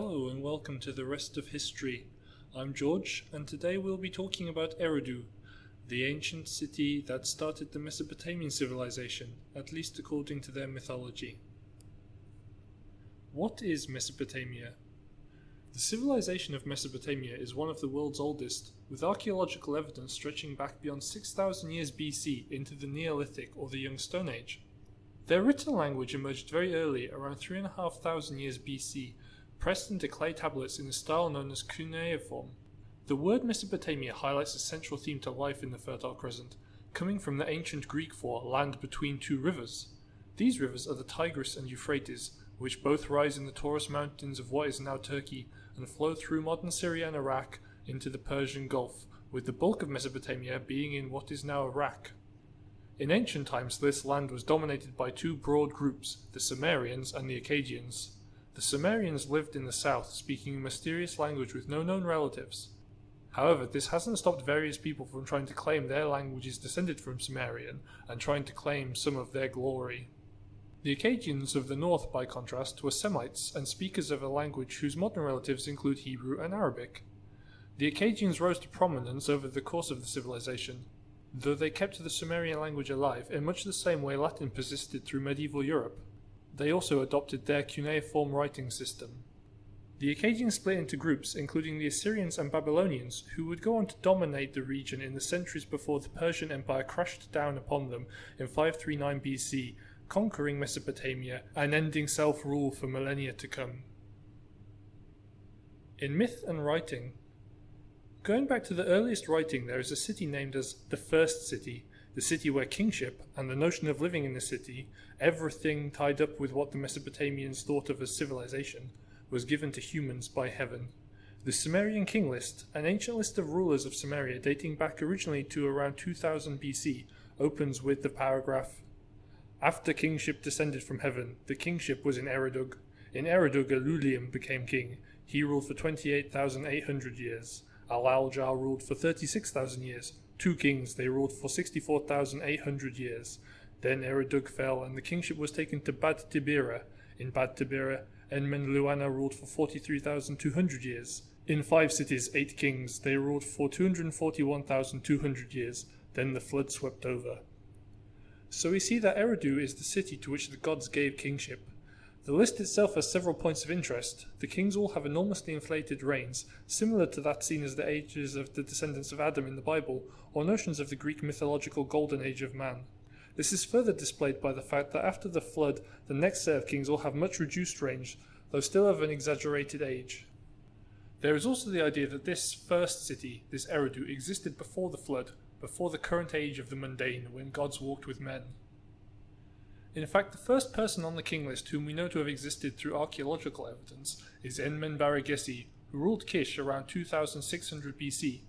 Hello and welcome to the rest of history. I'm George, and today we'll be talking about Eridu, the ancient city that started the Mesopotamian civilization, at least according to their mythology. What is Mesopotamia? The civilization of Mesopotamia is one of the world's oldest, with archaeological evidence stretching back beyond 6,000 years BC into the Neolithic or the Young Stone Age. Their written language emerged very early, around 3,500 years BC, pressed into clay tablets in a style known as cuneiform. The word Mesopotamia highlights a central theme to life in the Fertile Crescent, coming from the ancient Greek for land between two rivers. These rivers are the Tigris and Euphrates, which both rise in the Taurus Mountains of what is now Turkey and flow through modern Syria and Iraq into the Persian Gulf, with the bulk of Mesopotamia being in what is now Iraq. In ancient times, this land was dominated by two broad groups, the Sumerians and the Acadians. The Sumerians lived in the south, speaking a mysterious language with no known relatives. However, this hasn't stopped various people from trying to claim their language is descended from Sumerian and trying to claim some of their glory. The Acadians of the north, by contrast, were Semites and speakers of a language whose modern relatives include Hebrew and Arabic. The Acadians rose to prominence over the course of the civilization, though they kept the Sumerian language alive in much the same way Latin persisted through medieval Europe. They also adopted their cuneiform writing system. The Acadians split into groups, including the Assyrians and Babylonians, who would go on to dominate the region in the centuries before the Persian Empire crashed down upon them in 539 BC, conquering Mesopotamia and ending self-rule for millennia to come. In myth and writing, going back to the earliest writing, there is a city named as the First City, the city where kingship and the notion of living in the city, everything tied up with what the Mesopotamians thought of as civilization, was given to humans by heaven. The Sumerian king list, an ancient list of rulers of Sumeria dating back originally to around 2000 BC, opens with the paragraph, "After kingship descended from heaven, the kingship was in Eridu. In Eridu, Alulium became king. He ruled for 28,800 years. Al-Aljar ruled for 36,000 years. Two kings, they ruled for 64,800 years. Then Eridu fell, and the kingship was taken to Bad Tibira. In Bad Tibira, Enmenluana ruled for 43,200 years. In 5 cities, 8 kings, they ruled for 241,200 years. Then the flood swept over." So we see that Eridu is the city to which the gods gave kingship. The list itself has several points of interest. The kings all have enormously inflated reigns, similar to that seen as the ages of the descendants of Adam in the Bible, or notions of the Greek mythological golden age of man. This is further displayed by the fact that after the flood, the next set of kings all have much reduced reigns, though still of an exaggerated age. There is also the idea that this first city, this Eridu, existed before the flood, before the current age of the mundane, when gods walked with men. In fact, the first person on the king list whom we know to have existed through archaeological evidence is Enmenbaragesi, who ruled Kish around 2600 BC,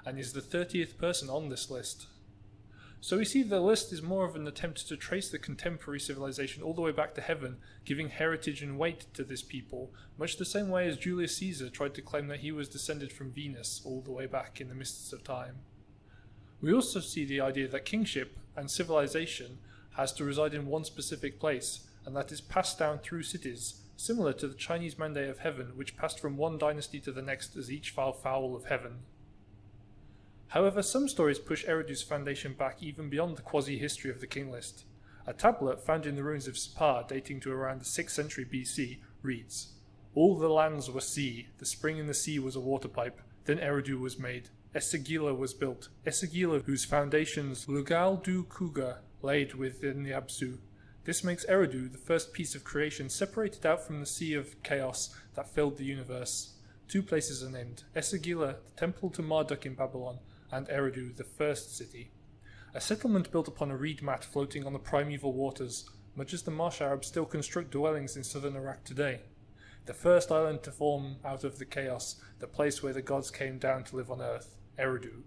and is the 30th person on this list. So we see the list is more of an attempt to trace the contemporary civilization all the way back to heaven, giving heritage and weight to this people, much the same way as Julius Caesar tried to claim that he was descended from Venus all the way back in the mists of time. We also see the idea that kingship and civilization has to reside in one specific place, and that is passed down through cities, similar to the Chinese mandate of heaven, which passed from one dynasty to the next as each fell foul of heaven. However, some stories push Eridu's foundation back even beyond the quasi-history of the king list. A tablet found in the ruins of Sippar, dating to around the 6th century BC, reads, "All the lands were sea, the spring in the sea was a water pipe, then Eridu was made. Esagila was built, Esagila whose foundations Lugal du Kuga laid within the Absu. This makes Eridu the first piece of creation separated out from the sea of chaos that filled the universe. 2 places are named, Esagila, the temple to Marduk in Babylon, and Eridu, the first city. A settlement built upon a reed mat floating on the primeval waters, much as the Marsh Arabs still construct dwellings in southern Iraq today. The first island to form out of the chaos, the place where the gods came down to live on earth, Eridu."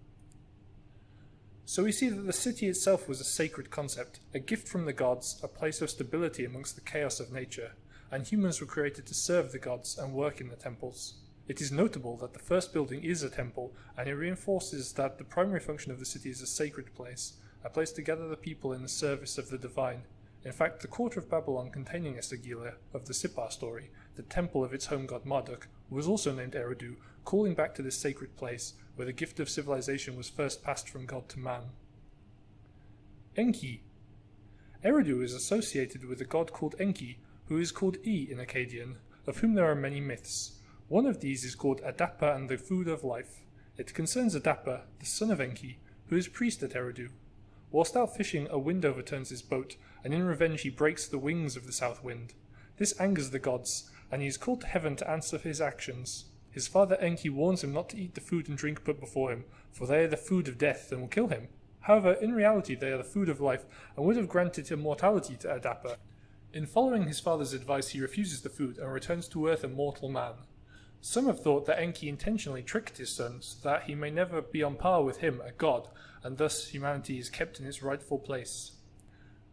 So we see that the city itself was a sacred concept, a gift from the gods, a place of stability amongst the chaos of nature, and humans were created to serve the gods and work in the temples. It is notable that the first building is a temple, and it reinforces that the primary function of the city is a sacred place, a place to gather the people in the service of the divine. In fact, the quarter of Babylon containing Esagila of the Sippar story, the temple of its home god Marduk, was also named Eridu, calling back to this sacred place where the gift of civilization was first passed from god to man. Enki. Eridu is associated with a god called Enki, who is called E in Acadian, of whom there are many myths. One of these is called Adapa and the Food of Life. It concerns Adapa, the son of Enki, who is priest at Eridu. Whilst out fishing, a wind overturns his boat, and in revenge he breaks the wings of the south wind. This angers the gods, and he is called to heaven to answer for his actions. His father Enki warns him not to eat the food and drink put before him, for they are the food of death and will kill him. However, in reality they are the food of life, and would have granted immortality to Adapa. In following his father's advice, he refuses the food and returns to earth a mortal man. Some have thought that Enki intentionally tricked his son so that he may never be on par with him, a god, and thus humanity is kept in its rightful place.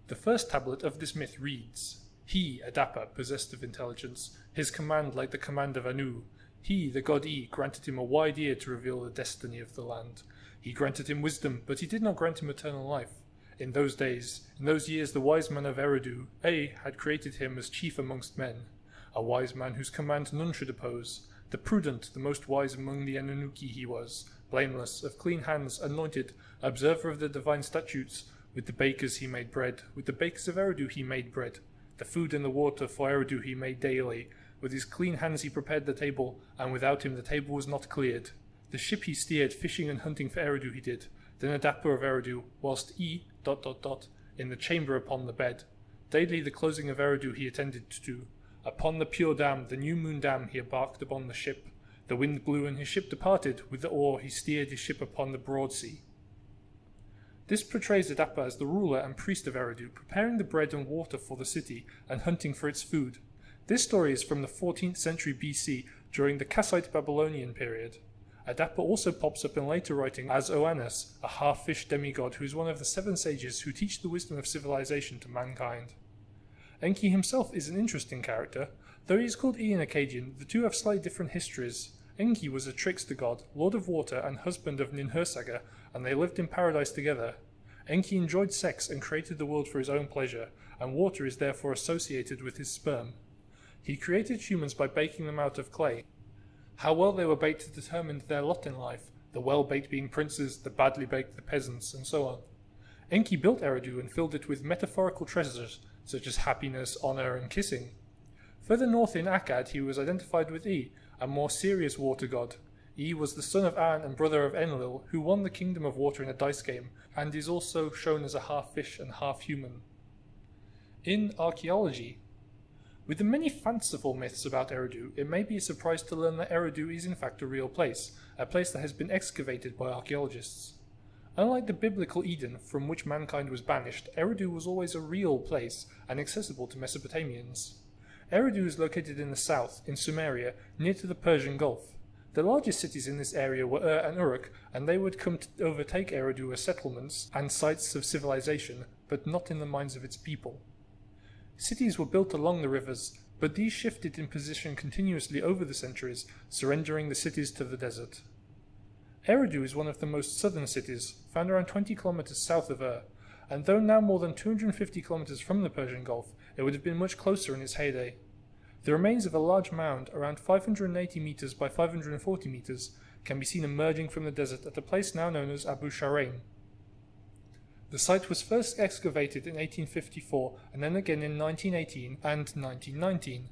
The first tablet of this myth reads, He, Adapa, possessed of intelligence, his command like the command of Anu. He, the god E, granted him a wide ear to reveal the destiny of the land. He granted him wisdom, but he did not grant him eternal life. In those years, the wise man of Eridu, A, had created him as chief amongst men, a wise man whose command none should oppose. The prudent, the most wise among the Anunnaki he was, blameless, of clean hands, anointed, observer of the divine statutes. With the bakers he made bread, with the bakers of Eridu he made bread. The food and the water for Eridu he made daily. With his clean hands he prepared the table, and without him the table was not cleared. The ship he steered, fishing and hunting for Eridu he did. Then Adapa of Eridu, whilst E... in the chamber upon the bed. Daily the closing of Eridu he attended to. Upon the pure dam, the new moon dam, he embarked upon the ship. The wind blew and his ship departed. With the oar he steered his ship upon the broad sea. This portrays Adapa as the ruler and priest of Eridu, preparing the bread and water for the city and hunting for its food. This story is from the 14th century BC, during the Kassite Babylonian period. Adapa also pops up in later writing as Oannes, a half-fish demigod who is one of the 7 sages who teach the wisdom of civilization to mankind. Enki himself is an interesting character. Though he is called E in Acadian, the two have slightly different histories. Enki was a trickster god, lord of water and husband of Ninhursagr, and they lived in paradise together. Enki enjoyed sex and created the world for his own pleasure, and water is therefore associated with his sperm. He created humans by baking them out of clay. How well they were baked determined their lot in life, the well-baked being princes, the badly baked the peasants, and so on. Enki built Eridu and filled it with metaphorical treasures, such as happiness, honour, and kissing. Further north in Akkad he was identified with E, a more serious water god. E was the son of An and brother of Enlil, who won the kingdom of water in a dice game, and is also shown as a half-fish and half-human. In archaeology, with the many fanciful myths about Eridu, it may be a surprise to learn that Eridu is in fact a real place, a place that has been excavated by archaeologists. Unlike the biblical Eden, from which mankind was banished, Eridu was always a real place and accessible to Mesopotamians. Eridu is located in the south, in Sumeria, near to the Persian Gulf. The largest cities in this area were Ur and Uruk, and they would come to overtake Eridu as settlements and sites of civilization, but not in the minds of its people. Cities were built along the rivers, but these shifted in position continuously over the centuries, surrendering the cities to the desert. Eridu is one of the most southern cities, found around 20 kilometers south of Ur, and though now more than 250 kilometers from the Persian Gulf, it would have been much closer in its heyday. The remains of a large mound, around 580 meters by 540 meters, can be seen emerging from the desert at a place now known as Abu Sharaim. The site was first excavated in 1854 and then again in 1918 and 1919.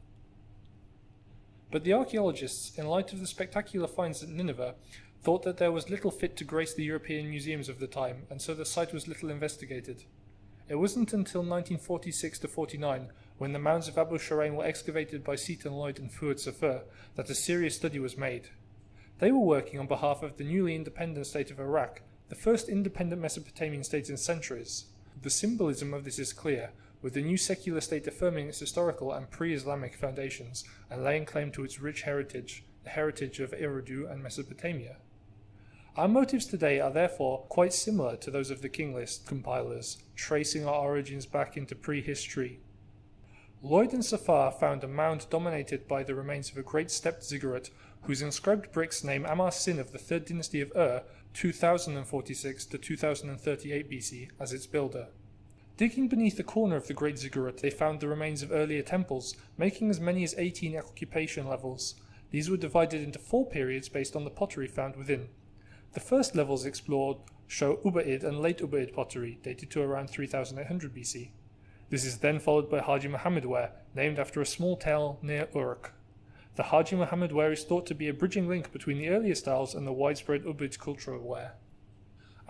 But the archaeologists, in light of the spectacular finds at Nineveh, thought that there was little fit to grace the European museums of the time, and so the site was little investigated. It wasn't until 1946-49, when the mounds of Abu Sharaim were excavated by Seton Lloyd and Fuad Safar, that a serious study was made. They were working on behalf of the newly independent state of Iraq, the first independent Mesopotamian state in centuries. The symbolism of this is clear, with the new secular state affirming its historical and pre-Islamic foundations and laying claim to its rich heritage, the heritage of Eridu and Mesopotamia. Our motives today are therefore quite similar to those of the King List compilers, tracing our origins back into prehistory. Lloyd and Safar found a mound dominated by the remains of a great stepped ziggurat, whose inscribed bricks name Amar Sin of the 3rd dynasty of Ur, 2046 to 2038 BC, as its builder. Digging beneath a corner of the Great Ziggurat, they found the remains of earlier temples, making as many as 18 occupation levels. These were divided into 4 periods based on the pottery found within. The first levels explored show Ubaid and late Ubaid pottery, dated to around 3800 BC. This is then followed by Haji Muhammad ware, named after a small town near Uruk. The Haji Muhammad ware is thought to be a bridging link between the earlier styles and the widespread Ubaid cultural ware.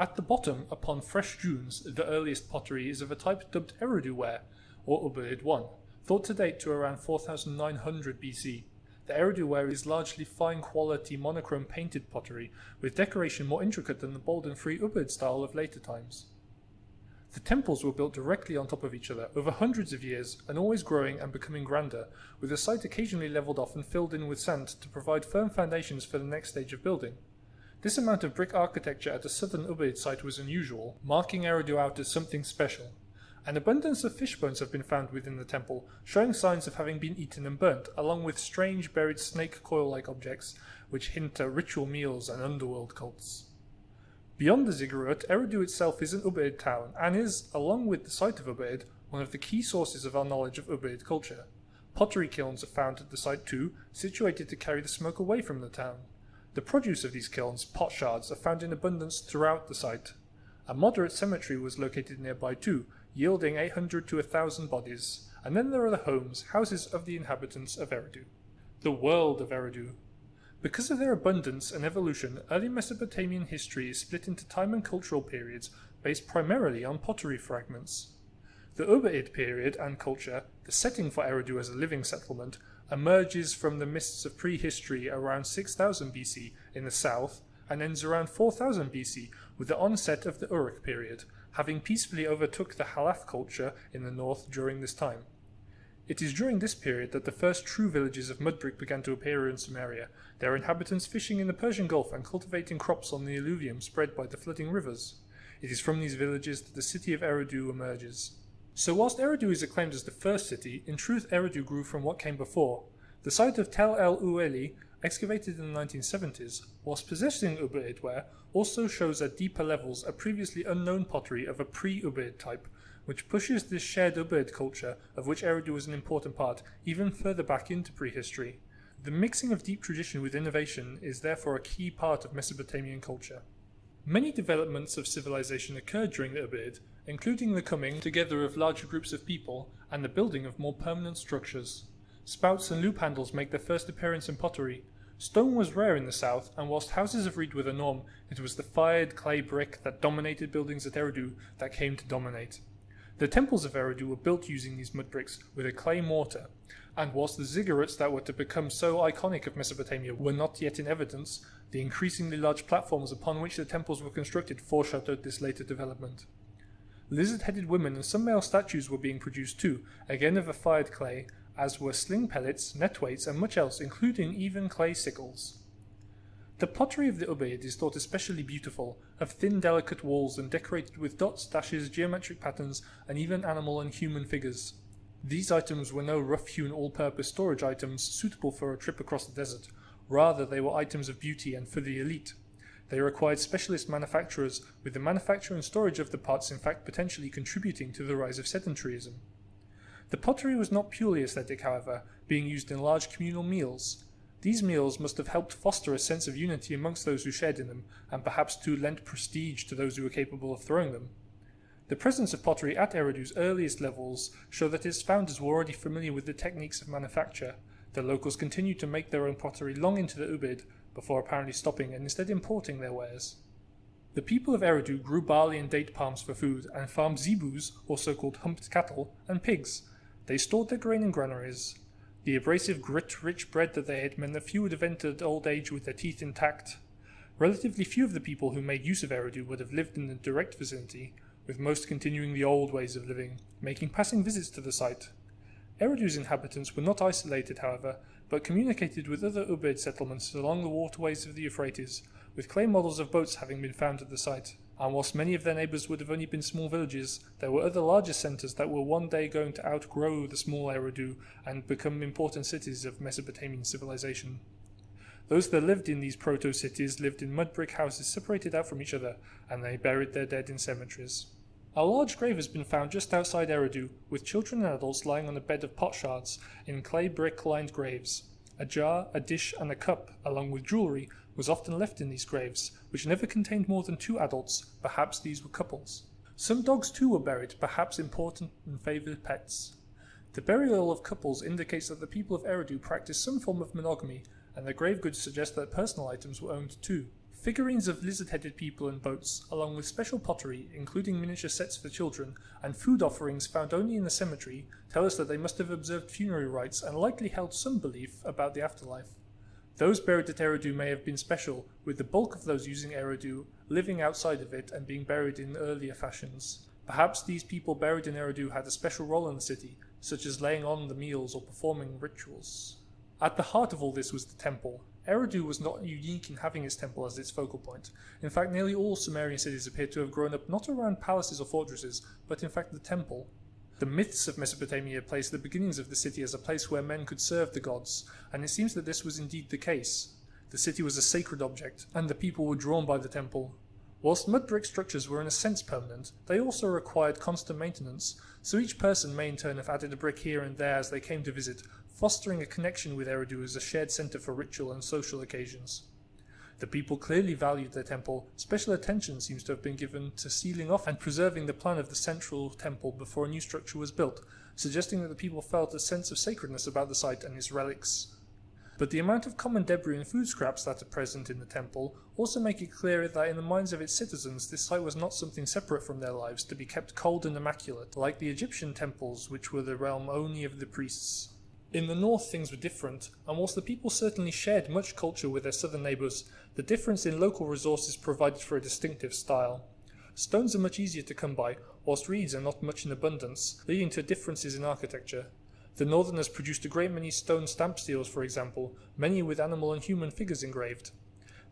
At the bottom, upon fresh dunes, the earliest pottery is of a type dubbed Eridu ware, or Ubaid I, thought to date to around 4900 BC. The Eridu ware is largely fine-quality monochrome painted pottery, with decoration more intricate than the bold and free Ubaid style of later times. The temples were built directly on top of each other over hundreds of years and always growing and becoming grander, with the site occasionally levelled off and filled in with sand to provide firm foundations for the next stage of building. This amount of brick architecture at the southern Ubaid site was unusual, marking Eridu out as something special. An abundance of fish bones have been found within the temple, showing signs of having been eaten and burnt, along with strange buried snake coil-like objects which hint at ritual meals and underworld cults. Beyond the ziggurat, Eridu itself is an Ubaid town and is, along with the site of Ubaid, one of the key sources of our knowledge of Ubaid culture. Pottery kilns are found at the site too, situated to carry the smoke away from the town. The produce of these kilns, pot shards, are found in abundance throughout the site. A moderate cemetery was located nearby too, yielding 800 to 1,000 bodies, and then there are the homes, houses of the inhabitants of Eridu. The world of Eridu. Because of their abundance and evolution, early Mesopotamian history is split into time and cultural periods based primarily on pottery fragments. The Ubaid period and culture, the setting for Eridu as a living settlement, emerges from the mists of prehistory around 6000 BC in the south and ends around 4000 BC with the onset of the Uruk period, having peacefully overtook the Halaf culture in the north during this time. It is during this period that the first true villages of mud brick began to appear in Sumeria, their inhabitants fishing in the Persian Gulf and cultivating crops on the alluvium spread by the flooding rivers. It is from these villages that the city of Eridu emerges. So whilst Eridu is acclaimed as the first city, in truth Eridu grew from what came before. The site of Tel el Ueli, excavated in the 1970s, whilst possessing Ubaid ware, also shows at deeper levels a previously unknown pottery of a pre-Ubaid type, which pushes this shared Ubaid culture, of which Eridu was an important part, even further back into prehistory. The mixing of deep tradition with innovation is therefore a key part of Mesopotamian culture. Many developments of civilization occurred during the Ubaid, including the coming together of larger groups of people and the building of more permanent structures. Spouts and loop handles make their first appearance in pottery. Stone was rare in the south, and whilst houses of reed were the norm, it was the fired clay brick that dominated buildings at Eridu that came to dominate. The temples of Eridu were built using these mud bricks with a clay mortar, and whilst the ziggurats that were to become so iconic of Mesopotamia were not yet in evidence, the increasingly large platforms upon which the temples were constructed foreshadowed this later development. Lizard-headed women and some male statues were being produced too, again of a fired clay, as were sling pellets, net weights, and much else, including even clay sickles. The pottery of the Ubaid is thought especially beautiful, of thin delicate walls and decorated with dots, dashes, geometric patterns, and even animal and human figures. These items were no rough-hewn all-purpose storage items suitable for a trip across the desert. Rather, they were items of beauty and for the elite. They required specialist manufacturers, with the manufacture and storage of the parts in fact potentially contributing to the rise of sedentarism. The pottery was not purely aesthetic, however, being used in large communal meals. These meals must have helped foster a sense of unity amongst those who shared in them, and perhaps to lend prestige to those who were capable of throwing them. The presence of pottery at Eridu's earliest levels show that its founders were already familiar with the techniques of manufacture. The locals continued to make their own pottery long into the Ubaid, before apparently stopping and instead importing their wares. The people of Eridu grew barley and date palms for food, and farmed zebus, also called humped cattle, and pigs. They stored their grain in granaries. The abrasive grit-rich bread that they ate meant that few would have entered old age with their teeth intact. Relatively few of the people who made use of Eridu would have lived in the direct vicinity, with most continuing the old ways of living, making passing visits to the site. Eridu's inhabitants were not isolated, however, but communicated with other Ubaid settlements along the waterways of the Euphrates, with clay models of boats having been found at the site. And whilst many of their neighbours would have only been small villages, there were other larger centres that were one day going to outgrow the small Eridu and become important cities of Mesopotamian civilization. Those that lived in these proto-cities lived in mud brick houses separated out from each other, and they buried their dead in cemeteries. A large grave has been found just outside Eridu, with children and adults lying on a bed of potsherds in clay brick-lined graves. A jar, a dish, and a cup, along with jewellery, was often left in these graves, which never contained more than 2 adults. Perhaps these were couples. Some dogs too were buried, perhaps important and favoured pets. The burial of couples indicates that the people of Eridu practiced some form of monogamy, and the grave goods suggest that personal items were owned too. Figurines of lizard-headed people and boats, along with special pottery, including miniature sets for children, and food offerings found only in the cemetery, tell us that they must have observed funerary rites and likely held some belief about the afterlife. Those buried at Eridu may have been special, with the bulk of those using Eridu living outside of it and being buried in earlier fashions. Perhaps these people buried in Eridu had a special role in the city, such as laying on the meals or performing rituals. At the heart of all this was the temple. Eridu was not unique in having its temple as its focal point. In fact, nearly all Sumerian cities appear to have grown up not around palaces or fortresses, but in fact the temple. The myths of Mesopotamia place the beginnings of the city as a place where men could serve the gods, and it seems that this was indeed the case. The city was a sacred object, and the people were drawn by the temple. Whilst mud brick structures were in a sense permanent, they also required constant maintenance, so each person may in turn have added a brick here and there as they came to visit, fostering a connection with Eridu as a shared centre for ritual and social occasions. The people clearly valued their temple. Special attention seems to have been given to sealing off and preserving the plan of the central temple before a new structure was built, suggesting that the people felt a sense of sacredness about the site and its relics. But the amount of common debris and food scraps that are present in the temple also make it clear that in the minds of its citizens this site was not something separate from their lives, to be kept cold and immaculate, like the Egyptian temples, which were the realm only of the priests. In the north things were different, and whilst the people certainly shared much culture with their southern neighbours, the difference in local resources provided for a distinctive style. Stones are much easier to come by, whilst reeds are not much in abundance, leading to differences in architecture. The northerners produced a great many stone stamp seals, for example, many with animal and human figures engraved.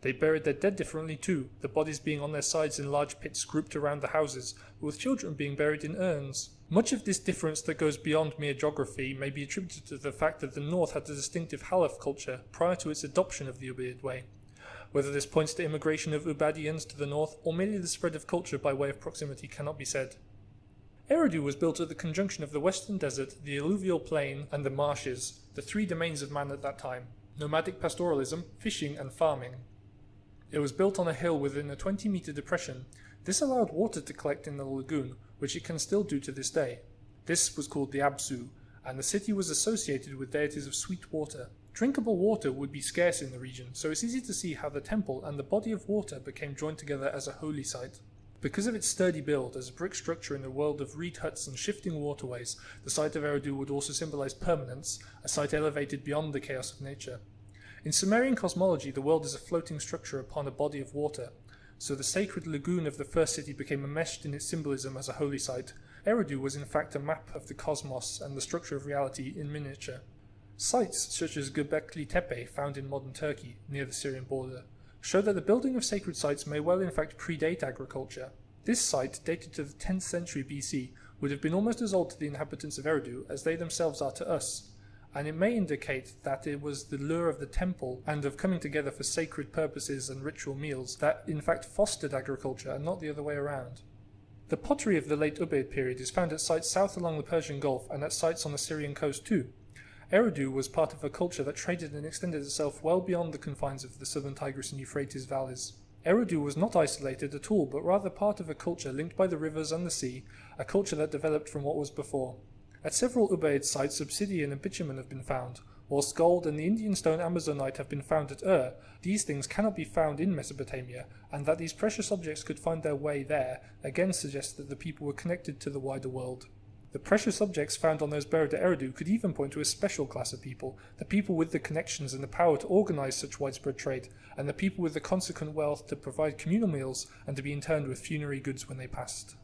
They buried their dead differently too, the bodies being on their sides in large pits grouped around the houses, with children being buried in urns. Much of this difference that goes beyond mere geography may be attributed to the fact that the north had a distinctive Halaf culture prior to its adoption of the Ubaid way. Whether this points to immigration of Ubadians to the north, or merely the spread of culture by way of proximity, cannot be said. Eridu was built at the conjunction of the western desert, the alluvial plain, and the marshes, the 3 domains of man at that time: nomadic pastoralism, fishing, and farming. It was built on a hill within a 20-metre depression. This allowed water to collect in the lagoon, which it can still do to this day. This was called the Absu, and the city was associated with deities of sweet water. Drinkable water would be scarce in the region, so it's easy to see how the temple and the body of water became joined together as a holy site. Because of its sturdy build as a brick structure in a world of reed huts and shifting waterways, the site of Eridu would also symbolize permanence, a site elevated beyond the chaos of nature. In Sumerian cosmology, the world is a floating structure upon a body of water, so the sacred lagoon of the first city became enmeshed in its symbolism as a holy site. Eridu was in fact a map of the cosmos and the structure of reality in miniature. Sites such as Göbekli Tepe, found in modern Turkey, near the Syrian border, show that the building of sacred sites may well in fact predate agriculture. This site, dated to the 10th century BC, would have been almost as old to the inhabitants of Eridu as they themselves are to us, and it may indicate that it was the lure of the temple and of coming together for sacred purposes and ritual meals that in fact fostered agriculture and not the other way around. The pottery of the late Ubaid period is found at sites south along the Persian Gulf and at sites on the Syrian coast too. Eridu was part of a culture that traded and extended itself well beyond the confines of the southern Tigris and Euphrates valleys. Eridu was not isolated at all, but rather part of a culture linked by the rivers and the sea, a culture that developed from what was before. At several Ubaid sites, obsidian and bitumen have been found, whilst gold and the Indian stone amazonite have been found at Ur. These things cannot be found in Mesopotamia, and that these precious objects could find their way there again suggests that the people were connected to the wider world. The precious objects found on those buried at Eridu could even point to a special class of people, the people with the connections and the power to organise such widespread trade, and the people with the consequent wealth to provide communal meals and to be interned with funerary goods when they passed.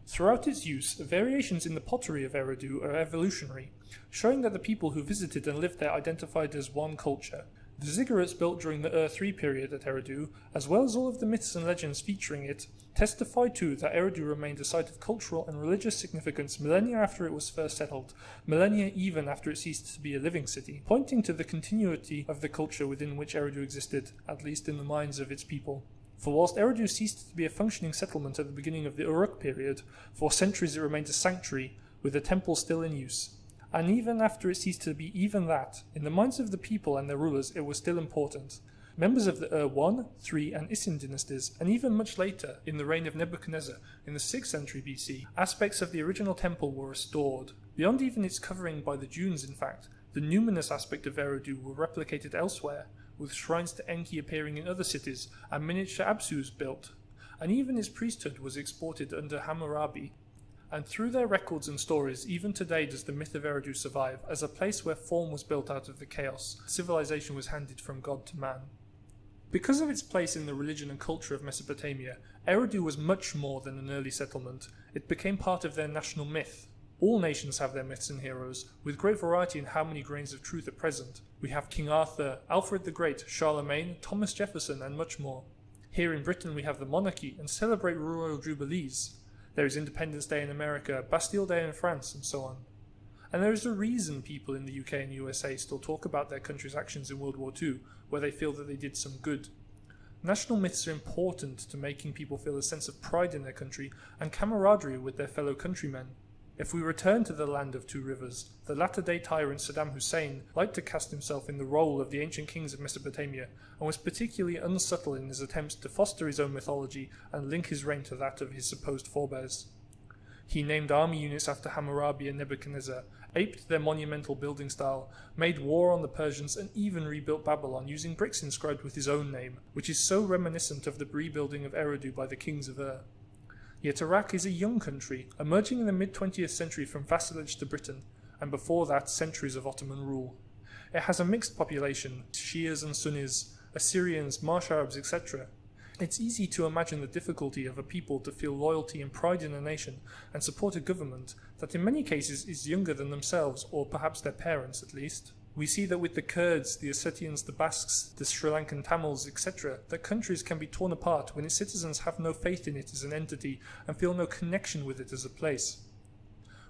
Throughout its use, variations in the pottery of Eridu are evolutionary, showing that the people who visited and lived there identified as one culture. The ziggurats built during the Ur-3 period at Eridu, as well as all of the myths and legends featuring it, testify too that Eridu remained a site of cultural and religious significance millennia after it was first settled, millennia even after it ceased to be a living city, pointing to the continuity of the culture within which Eridu existed, at least in the minds of its people. For whilst Eridu ceased to be a functioning settlement at the beginning of the Uruk period, for centuries it remained a sanctuary, with the temple still in use. And even after it ceased to be even that, in the minds of the people and their rulers it was still important. Members of the Ur I, III and Isin dynasties, and even much later, in the reign of Nebuchadnezzar in the 6th century BC, aspects of the original temple were restored. Beyond even its covering by the dunes, in fact, the numinous aspect of Eridu were replicated elsewhere, with shrines to Enki appearing in other cities and miniature Apsus built, and even its priesthood was exported under Hammurabi. And through their records and stories, even today does the myth of Eridu survive, as a place where form was built out of the chaos, civilization was handed from God to man. Because of its place in the religion and culture of Mesopotamia, Eridu was much more than an early settlement. It became part of their national myth. All nations have their myths and heroes, with great variety in how many grains of truth are present. We have King Arthur, Alfred the Great, Charlemagne, Thomas Jefferson, and much more. Here in Britain we have the monarchy and celebrate royal jubilees. There is Independence Day in America, Bastille Day in France, and so on. And there is a reason people in the UK and USA still talk about their country's actions in World War II, where they feel that they did some good. National myths are important to making people feel a sense of pride in their country and camaraderie with their fellow countrymen. If we return to the land of two rivers, the latter-day tyrant Saddam Hussein liked to cast himself in the role of the ancient kings of Mesopotamia and was particularly unsubtle in his attempts to foster his own mythology and link his reign to that of his supposed forebears. He named army units after Hammurabi and Nebuchadnezzar, aped their monumental building style, made war on the Persians, and even rebuilt Babylon using bricks inscribed with his own name, which is so reminiscent of the rebuilding of Eridu by the kings of Ur. Yet Iraq is a young country, emerging in the mid-20th century from vassalage to Britain, and before that centuries of Ottoman rule. It has a mixed population, Shias and Sunnis, Assyrians, Marsh Arabs, etc. It's easy to imagine the difficulty of a people to feel loyalty and pride in a nation and support a government that in many cases is younger than themselves, or perhaps their parents at least. We see that with the Kurds, the Ossetians, the Basques, the Sri Lankan Tamils, etc., that countries can be torn apart when its citizens have no faith in it as an entity and feel no connection with it as a place.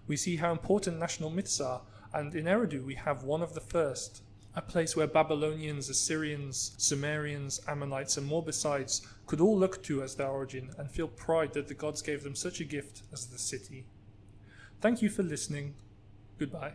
We see how important national myths are, and in Eridu we have one of the first, a place where Babylonians, Assyrians, Sumerians, Ammonites, and more besides could all look to as their origin and feel pride that the gods gave them such a gift as the city. Thank you for listening. Goodbye.